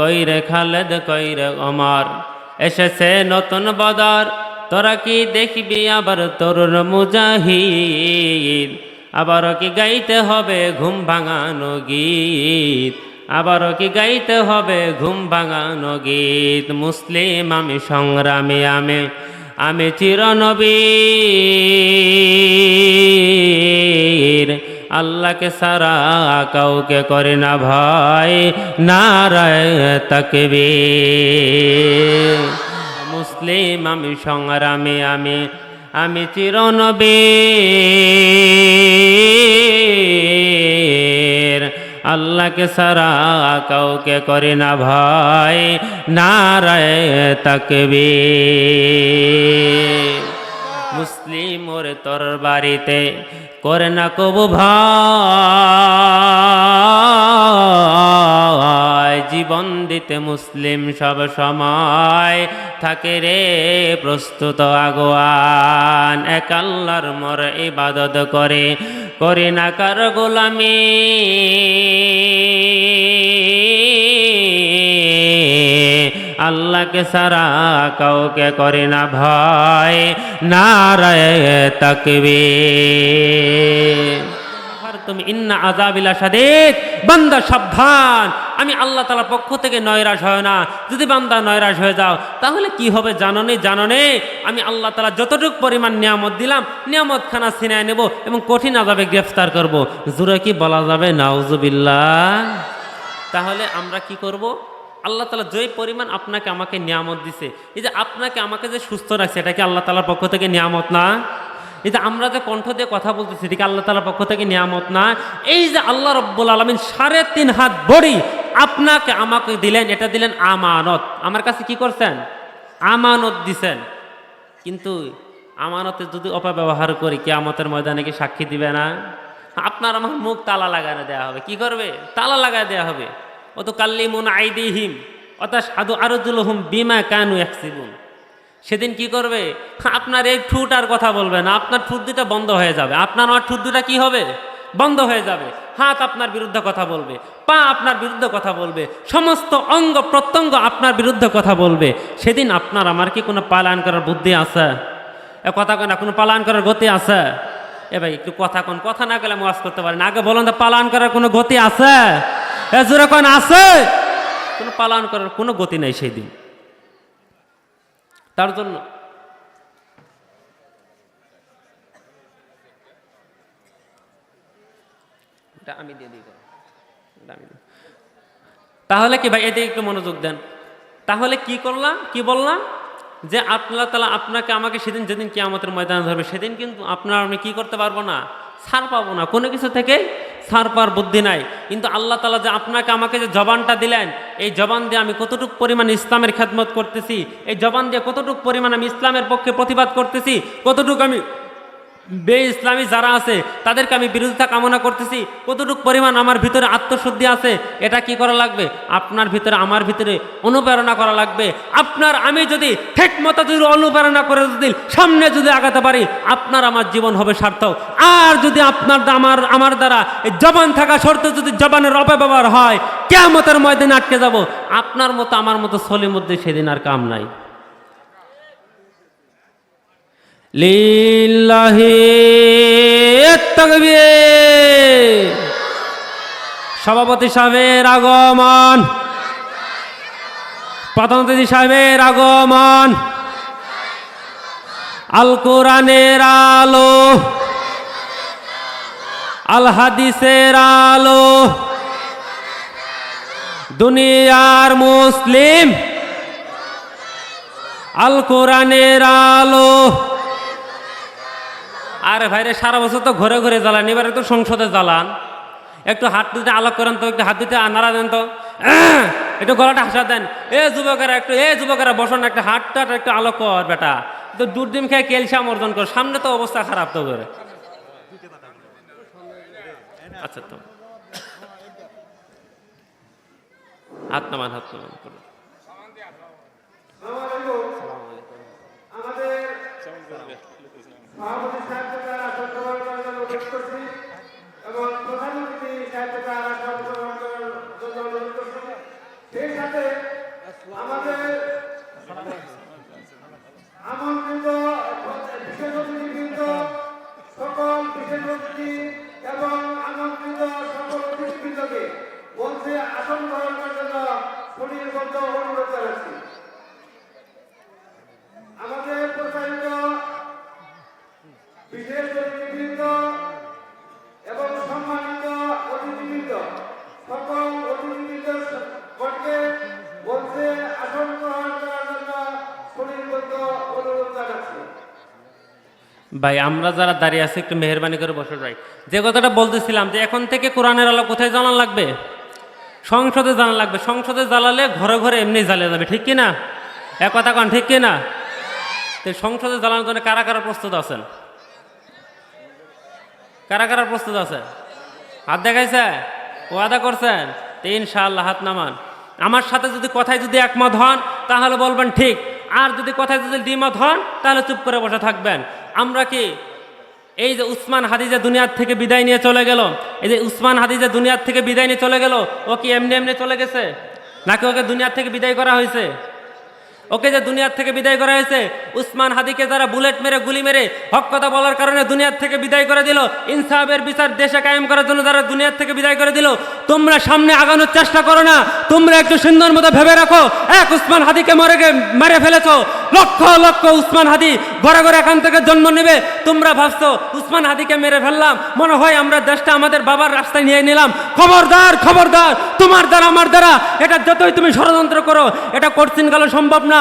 কইরে খালেদ কইরে ওমর, এসেছে নতুন বদর, তোরা কি দেখবি আবার তরুণ মুজাহিদ। আবারও কি গাইতে হবে ঘুম ভাঙানো গীত, আবারও কি গাইতে হবে ঘুম ভাঙানো গীত। মুসলিম আমি সংগ্রামী আমি চিরনবীর, আল্লাহকে সারা কাউকে করে না ভয়, নারায়ে তাকবীর। মুসলিম আমি সংগ্রামী আমি চিরনবীর, আল্লাহকে সারা কাউকে করে না ভয়, নারায়ে তাকবীর। মুসলিম ওরে তোর বাড়িতে করে না কবু ভয়, জীবন দিতে মুসলিম সব সময় থাকে রে প্রস্তুত আগোয়ান। এক আল্লাহর মোর ইবাদত করে না কার গোলামি, আল্লাহকে সারা কাউকে করে না ভয়, নারায়ে তাকবীর। তুমি ইন্না আযাবিলা শাদীদ, বান্দা সাবধান, আমি আল্লাহ তাআলার পক্ষ থেকে নয়রাশ হয় না। যদি বান্দা নয়রাশ হয়ে যাও তাহলে কি হবে জানো নে, আমি আল্লাহ তাআলা যতটুকু পরিমাণ নিয়ামত দিলাম নিয়ামত খানা ছিনায় নেব এবং কঠিন আযাবে গ্রেফতার করব। জোরে কি বলা যাবে নাউজুবিল্লাহ? তাহলে আমরা কি করব? আল্লাহ তাআলা যে পরিমাণ আপনাকে আমাকে নিয়ামত দিছে, এই যে আপনাকে আমাকে যে সুস্থ রাখছে, এটা কি আল্লাহ তাআলার পক্ষ থেকে নিয়ামত না? এই যে আমরা যে কণ্ঠ দিয়ে কথা বলতেছি, এটা কি আল্লাহ তাআলার পক্ষ থেকে নিয়ামত না? এই যে আল্লাহ রাব্বুল আলামিন 3.5 হাত বড়ি আপনাকে আমাকে দিলেন, এটা দিলেন আমানত। আমার কাছে কি করছেন? আমানত দিছেন। কিন্তু আমানতে যদি অপব্যবহার করি কিয়ামতের ময়দানে কি সাক্ষী দিবে না? আপনার আমার মুখ তালা লাগানো দেওয়া হবে। কি করবে? তালা লাগায় দেওয়া হবে। অত কাল্লিমুন আইদিহিম অতাশহাদু আরজুলুহুম বিমা কানু ইয়াকসিবুন। সেদিন কি করবে? আপনার এই ঠোঁট আর কথা বলবে না, আপনার ঠোঁট দুটা বন্ধ হয়ে যাবে। আপনার আমার ঠোঁট দুটা কি হবে? বন্ধ হয়ে যাবে। হাত আপনার বিরুদ্ধে কথা বলবে, পা আপনার বিরুদ্ধে কথা বলবে, সমস্ত অঙ্গ প্রত্যঙ্গ আপনার বিরুদ্ধে কথা বলবে। সেদিন আপনার আমার কি কোনো পালায়ন করার বুদ্ধি আছে? এ কথা কয় না, কোনো পালায়ন করার গতি আছে? এ ভাই একটু কথা কোন, কথা না গেলে ওয়াজ করতে পারেন। আগে বলুন তো, পালায়ন করার কোনো গতি আছে? এ জোরে কোন আছে? কোনো পালায়ন করার কোনো গতি নেই সেই দিন। তার জন্য আমি দিয়ে দিই। তাহলে কি ভাই, এদিকে একটু মনোযোগ দেন। তাহলে কি করলাম, কি বললাম? যে আল্লাহ তাআলা আপনাকে আমাকে সেদিন, যেদিন কিয়ামতের ময়দানে ধরবে, সেদিন কিন্তু আপনার আমি কি করতে পারবো না, ছাড় পাবো না, কোনো কিছু থেকে ছাড় পাওয়ার বুদ্ধি নাই। কিন্তু আল্লাহ তাআলা যে আপনাকে আমাকে যে জবানটা দিলেন, এই জবান দিয়ে আমি কতটুকু পরিমাণ ইসলামের খেদমত করতেছি, এই জবান দিয়ে কতটুকু পরিমাণ আমি ইসলামের পক্ষে প্রতিবাদ করতেছি, কতটুকু আমি বে-ইসলামী যারা আছে তাদেরকে আমি বিরোধিতা কামনা করতেছি, কতটুকু পরিমাণ আমার ভিতরে আত্মশুদ্ধি আছে, এটা কি করা লাগবে? আপনার ভিতরে আমার ভিতরে অনুপ্রেরণা করা লাগবে। আপনার আমি যদি ঠিক মতো যদি অনুপ্রেরণা করে যদি সামনে যদি আগাতে পারি, আপনার আমার জীবন হবে সার্থক। আর যদি আপনার আমার দ্বারা এই জবান থাকা শর্তে যদি জবানের অপব্যবহার হয়, কিয়ামতের ময়দানে আটকে যাব। আপনার মতো আমার মতো সলিমুদ্দিন সেদিন আর কাম নাই। লিল্লাহি তাকবীর। সভাপতি সাহেবের আগমন, প্রধান অতিথি সাহেবের আগমন, আল কোরআনের আলো, আল হাদিসের আলো, দুনিয়ার মুসলিম, আল কোরআনের আলো। আরে ভাইরে, সারা বছর তো ঘুরে ঘুরে জ্বালান, এবার একটু সংসদে জ্বালান। একটু হাত দুটো আলোক করেন তো, একটু হাত দুটো নাড়া দেন তো, একটু গলাটা হাসা দেন। যুবকেরা বসন, একটা হাতটা একটু আলোক কর বেটা। তো দুধ ডিম খেয়ে ক্যালসিয়াম অর্জন কর, সামনে তো অবস্থা খারাপ তো করে। আচ্ছা, তো হাত নামান করুন। সেই সাথে আমাদের আমন্ত্রিত বিশেষ অতিথিবৃন্দ, সকল বিশেষ অতিথি এবং আমন্ত্রিত সকল অতিথিবৃন্দকে মঞ্চে আসন গ্রহণ করার জন্য সুনির্বদ্ধ অনুরোধ জানাচ্ছি। আমাদের প্রচারিত বিশেষ অতিথিবৃন্দ এবং সম্মানিত অতিথিবৃন্দ, সকল অতিথিবৃন্দকে মঞ্চে আসন গ্রহণ করার জন্য সুনির্বদ্ধ অনুরোধ জানাচ্ছি। ভাই আমরা যারা দাঁড়িয়ে আছি একটু মেহরবানি করে বসে যাই। যে কথাটা বলতেছিলাম যে এখন থেকে কোরআনের আলো কোথায় জানা লাগবে? সংসদে জানা লাগবে। সংসদে জ্বালালে ঘরে ঘরে এমনি জ্বালিয়ে যাবে, ঠিক কি না? এক কথা কন, ঠিক কি না? তো সংসদে জ্বালানোর জন্য কারা কারা প্রস্তুত আছেন? কারা কারা প্রস্তুত আছেন? হাত দেখাইছে? ওয়াদা করছেন? তো ইনশাআল্লাহ হাত নামান। আমার সাথে যদি কথায় যদি একমত হন তাহলে বলবেন ঠিক, আর যদি কথায় যদি দ্বিমত হন তাহলে চুপ করে বসে থাকবেন। আমরা কি এই যে উসমান হাদি যে দুনিয়ার থেকে বিদায় নিয়ে চলে গেল, এই যে উসমান হাদি যে দুনিয়ার থেকে বিদায় নিয়ে চলে গেল, ও কি এমনি এমনি চলে গেছে নাকি ওকে দুনিয়ার থেকে বিদায় করা হয়েছে? ওকে যে দুনিয়ার থেকে বিদায় করা হয়েছে, উসমান হাদিকে যারা বুলেট মেরে গুলি মেরে হক কথা বলার কারণে দুনিয়ার থেকে বিদায় করে দিল, ইনসাফের বিচার দেশে কায়েম করার জন্য যারা দুনিয়ার থেকে বিদায় করে দিল, তোমরা সামনে আগানোর চেষ্টা করো না। তোমরা একটু সুন্দর মতো ভেবে রাখো, এক উসমান হাদিকে মেরে ফেলেছো, লক্ষ লক্ষ উসমান হাদি ঘরে ঘরে এখান থেকে জন্ম নেবে। তোমরা ভাবছো উসমান হাদিকে মেরে ফেললাম, মনে হয় আমরা দেশটা আমাদের বাবার রাস্তায় নিয়ে নিলাম। খবরদার খবরদার, তোমার দ্বারা আমার দ্বারা এটা যতই তুমি ষড়যন্ত্র করো, এটা কঠিন কালে সম্ভব না।